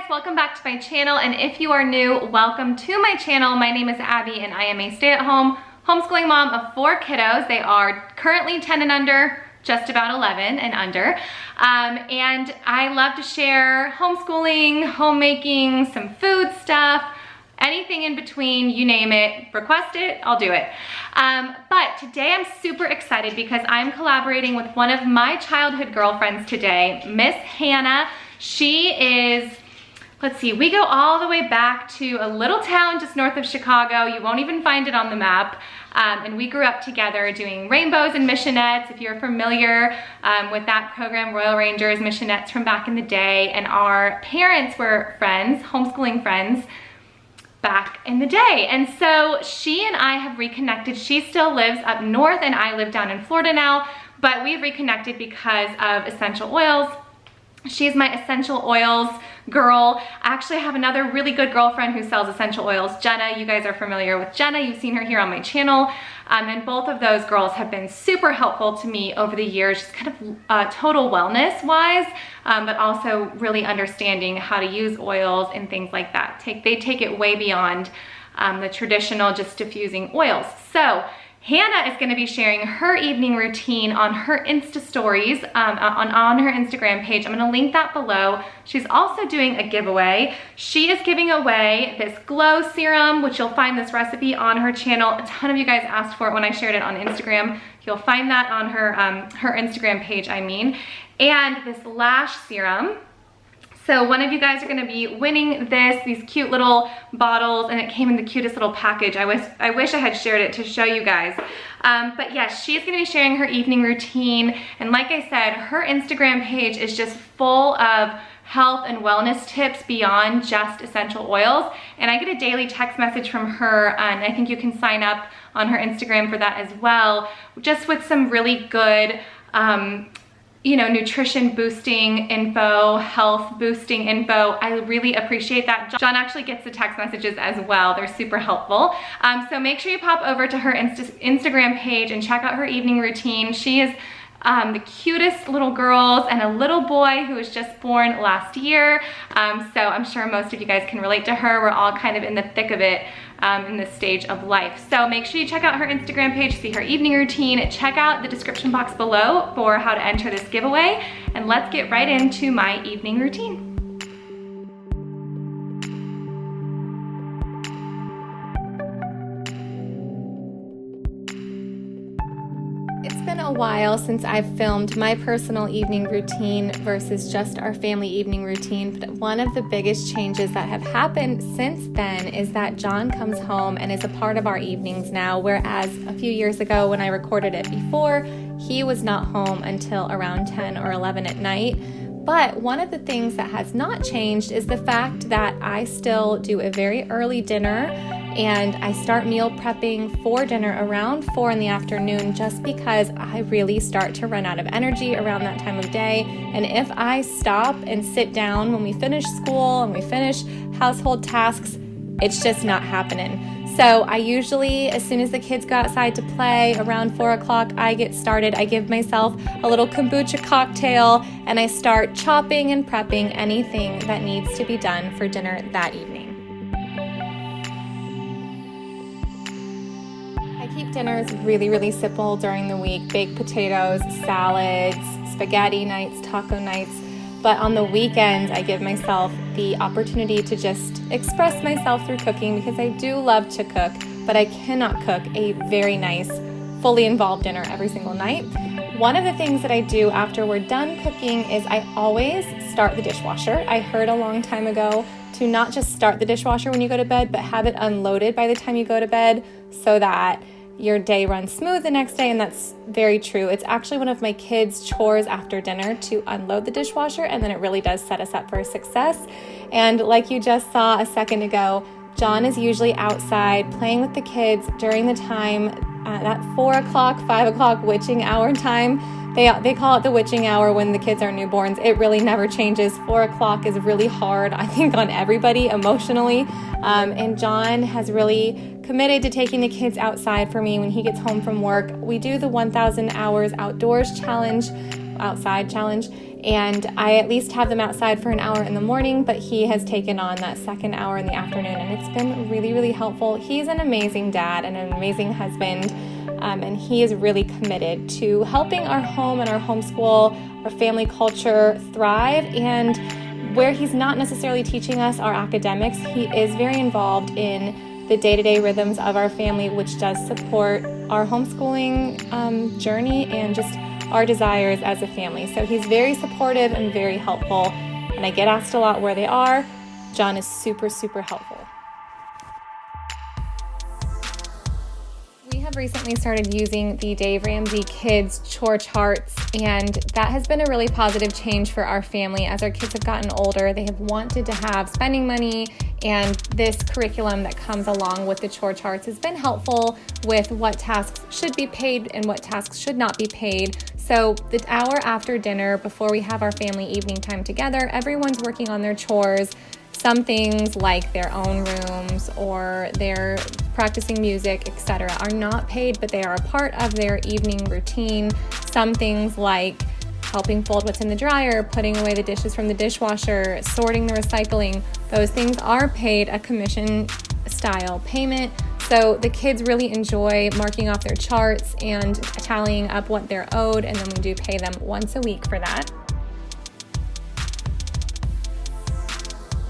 guys, welcome back to my channel, and if you are new, welcome to my channel. My name is Abby and I am a stay-at-home homeschooling mom of 4 kiddos. They are currently 10 and under, just about 11 and under. And I love to share homeschooling, homemaking, some food stuff, anything in between, you name it, request it, I'll do it. But today I'm super excited because I'm collaborating with one of my childhood girlfriends today, Miss Hannah. She is, let's see, we go all the way back to a little town just north of Chicago. You won't even find it on the map. And we grew up together doing rainbows and missionettes. If you're familiar with that program, Royal Rangers, missionettes from back in the day. And our parents were friends, homeschooling friends, back in the day. And so she and I have reconnected. She still lives up north and I live down in Florida now, but we've reconnected because of essential oils. She's my essential oils girl. I actually have another really good girlfriend who sells essential oils, Jenna. You guys are familiar with Jenna. You've seen her here on my channel. And both of those girls have been super helpful to me over the years, just kind of total wellness wise, but also really understanding how to use oils and things like that. They take it way beyond the traditional just diffusing oils. So Hannah is going to be sharing her evening routine on her Insta stories, on her Instagram page. I'm going to link that below. She's also doing a giveaway. She is giving away this glow serum, which you'll find this recipe on her channel. A ton of you guys asked for it when I shared it on Instagram. You'll find that on her, her Instagram page, and this lash serum. So one of you guys are gonna be winning these cute little bottles, and it came in the cutest little package. I wish I had shared it to show you guys. But yes, she's gonna be sharing her evening routine. And like I said, her Instagram page is just full of health and wellness tips beyond just essential oils. And I get a daily text message from her, and I think you can sign up on her Instagram for that as well, just with some really good, nutrition boosting info, health boosting info. I really appreciate that. John actually gets the text messages as well. They're super helpful. So make sure you pop over to her Instagram page and check out her evening routine. She is the cutest little girls and a little boy who was just born last year. So I'm sure most of you guys can relate to her. We're all kind of in the thick of it in this stage of life. So make sure you check out her Instagram page, see her evening routine. Check out the description box below for how to enter this giveaway. And let's get right into my evening routine. It's been a while since I've filmed my personal evening routine versus just our family evening routine, but one of the biggest changes that have happened since then is that John comes home and is a part of our evenings now, whereas a few years ago when I recorded it before, he was not home until around 10 or 11 at night. But one of the things that has not changed is the fact that I still do a very early dinner, and I start meal prepping for dinner around 4 in the afternoon just because I really start to run out of energy around that time of day. And if I stop and sit down when we finish school and we finish household tasks, it's just not happening. So I usually, as soon as the kids go outside to play, around 4 o'clock, I get started. I give myself a little kombucha cocktail and I start chopping and prepping anything that needs to be done for dinner that evening. I keep dinners really, really simple during the week. Baked potatoes, salads, spaghetti nights, taco nights. But on the weekends, I give myself the opportunity to just express myself through cooking because I do love to cook, but I cannot cook a very nice, fully involved dinner every single night. One of the things that I do after we're done cooking is I always start the dishwasher. I heard a long time ago to not just start the dishwasher when you go to bed, but have it unloaded by the time you go to bed so that your day runs smooth the next day, and that's very true. It's actually one of my kids' chores after dinner to unload the dishwasher, and then it really does set us up for success. And like you just saw a second ago, John is usually outside playing with the kids during the time, that 4 o'clock, 5 o'clock witching hour time. They call it the witching hour when the kids are newborns. It really never changes. 4 o'clock is really hard, I think, on everybody emotionally. And John has really committed to taking the kids outside for me when he gets home from work. We do the 1,000 hours outdoors challenge, outside challenge, And I at least have them outside for an hour in the morning, but he has taken on that second hour in the afternoon, and it's been really, really helpful. He's an amazing dad and an amazing husband, and he is really committed to helping our home and our homeschool, our family culture thrive. And where he's not necessarily teaching us our academics, he is very involved in the day-to-day rhythms of our family, which does support our homeschooling journey and just our desires as a family. So he's very supportive and very helpful, and I get asked a lot where they are. John is super, super helpful. We have recently started using the Dave Ramsey Kids Chore Charts, and that has been a really positive change for our family. As our kids have gotten older, they have wanted to have spending money, and this curriculum that comes along with the chore charts has been helpful with what tasks should be paid and what tasks should not be paid. So the hour after dinner, before we have our family evening time together, everyone's working on their chores. Some things like their own rooms or they're practicing music, etc., are not paid, but they are a part of their evening routine. Some things like helping fold what's in the dryer, putting away the dishes from the dishwasher, sorting the recycling, those things are paid a commission style payment. So the kids really enjoy marking off their charts and tallying up what they're owed, and then we do pay them once a week for that.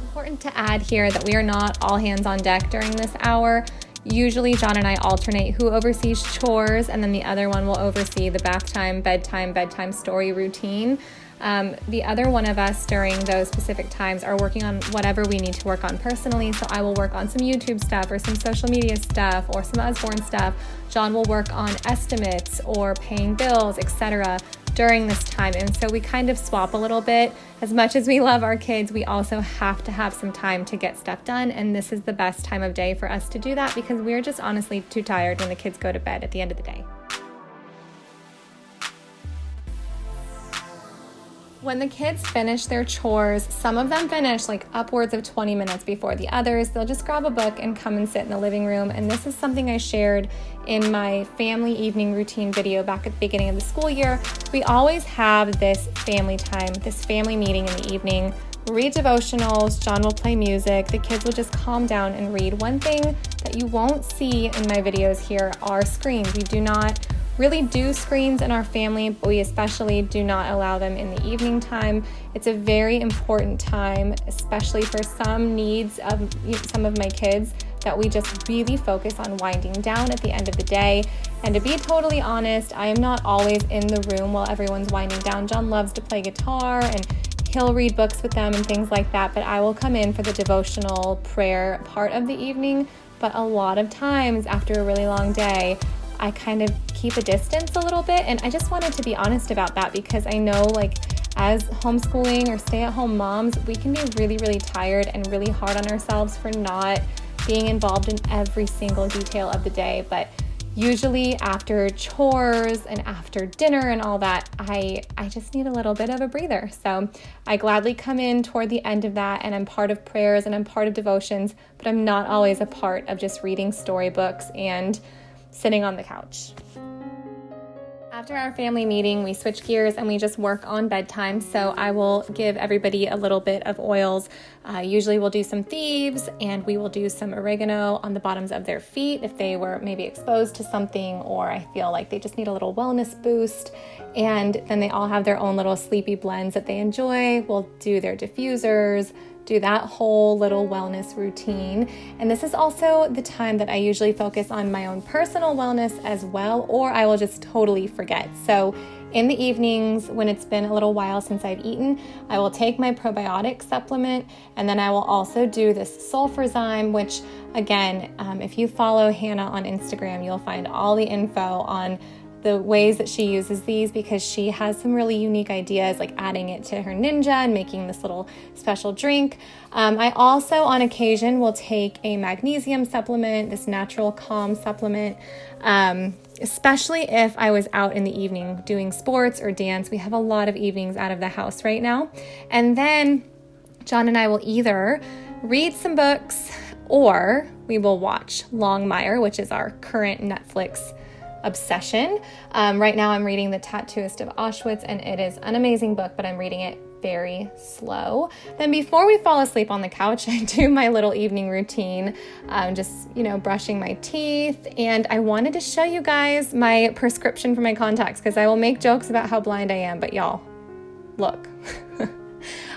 Important to add here that we are not all hands on deck during this hour. Usually John and I alternate who oversees chores, and then the other one will oversee the bath time, bedtime story routine. The other one of us during those specific times are working on whatever we need to work on personally. So I will work on some YouTube stuff or some social media stuff or some Usborne stuff. John will work on estimates or paying bills, etc. during this time. And so we kind of swap a little bit. As much as we love our kids, we also have to have some time to get stuff done. And this is the best time of day for us to do that because we're just honestly too tired when the kids go to bed at the end of the day. When the kids finish their chores, some of them finish like upwards of 20 minutes before the others. They'll just grab a book and come and sit in the living room. And this is something I shared in my family evening routine video back at the beginning of the school year. We always have this family time, this family meeting in the evening. We'll read devotionals, John will play music, the kids will just calm down and read. One thing that you won't see in my videos here are screens. We do not really do screens in our family, but we especially do not allow them in the evening time. It's a very important time, especially for some needs of some of my kids, that we just really focus on winding down at the end of the day. And to be totally honest, I am not always in the room while everyone's winding down. John loves to play guitar and he'll read books with them and things like that, but I will come in for the devotional prayer part of the evening. But a lot of times after a really long day, I kind of keep a distance a little bit, and I just wanted to be honest about that because I know like as homeschooling or stay-at-home moms, we can be really, really tired and really hard on ourselves for not being involved in every single detail of the day. But usually after chores and after dinner and all that, I just need a little bit of a breather. So I gladly come in toward the end of that, and I'm part of prayers and I'm part of devotions, but I'm not always a part of just reading storybooks and sitting on the couch. After our family meeting, we switch gears and we just work on bedtime. So I will give everybody a little bit of oils. Usually we'll do some thieves and we will do some oregano on the bottoms of their feet if they were maybe exposed to something or I feel like they just need a little wellness boost. And then they all have their own little sleepy blends that they enjoy. We'll do their diffusers, do that whole little wellness routine. And this is also the time that I usually focus on my own personal wellness as well, or I will just totally forget. So in the evenings, when it's been a little while since I've eaten, I will take my probiotic supplement, and then I will also do this Sulfurzyme, which again, if you follow Hannah on Instagram, you'll find all the info on the ways that she uses these because she has some really unique ideas, like adding it to her Ninja and making this little special drink. I also on occasion will take a magnesium supplement, this natural calm supplement, especially if I was out in the evening doing sports or dance. We have a lot of evenings out of the house right now. And then John and I will either read some books or we will watch Longmire, which is our current Netflix obsession. Right now I'm reading The Tattooist of Auschwitz, and it is an amazing book, but I'm reading it very slow. Then before we fall asleep on the couch, I do my little evening routine, just, brushing my teeth. And I wanted to show you guys my prescription for my contacts, because I will make jokes about how blind I am, but y'all, look.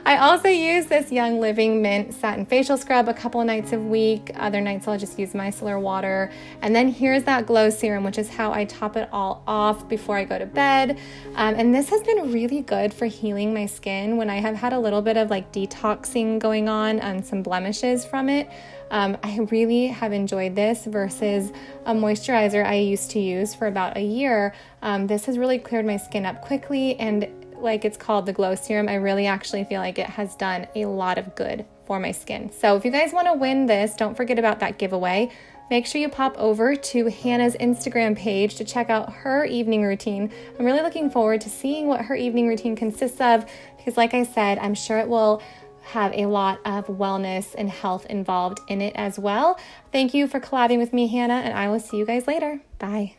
I also use this Young Living Mint Satin Facial Scrub a couple of nights a week. Other nights I'll just use micellar water. And then here's that glow serum, which is how I top it all off before I go to bed. And this has been really good for healing my skin when I have had a little bit of like detoxing going on and some blemishes from it. I really have enjoyed this versus a moisturizer I used to use for about a year. This has really cleared my skin up quickly, and like it's called the Glow Serum, I really actually feel like it has done a lot of good for my skin. So if you guys want to win this, don't forget about that giveaway. Make sure you pop over to Hannah's Instagram page to check out her evening routine. I'm really looking forward to seeing what her evening routine consists of, because like I said, I'm sure it will have a lot of wellness and health involved in it as well. Thank you for collabing with me, Hannah, and I will see you guys later. Bye.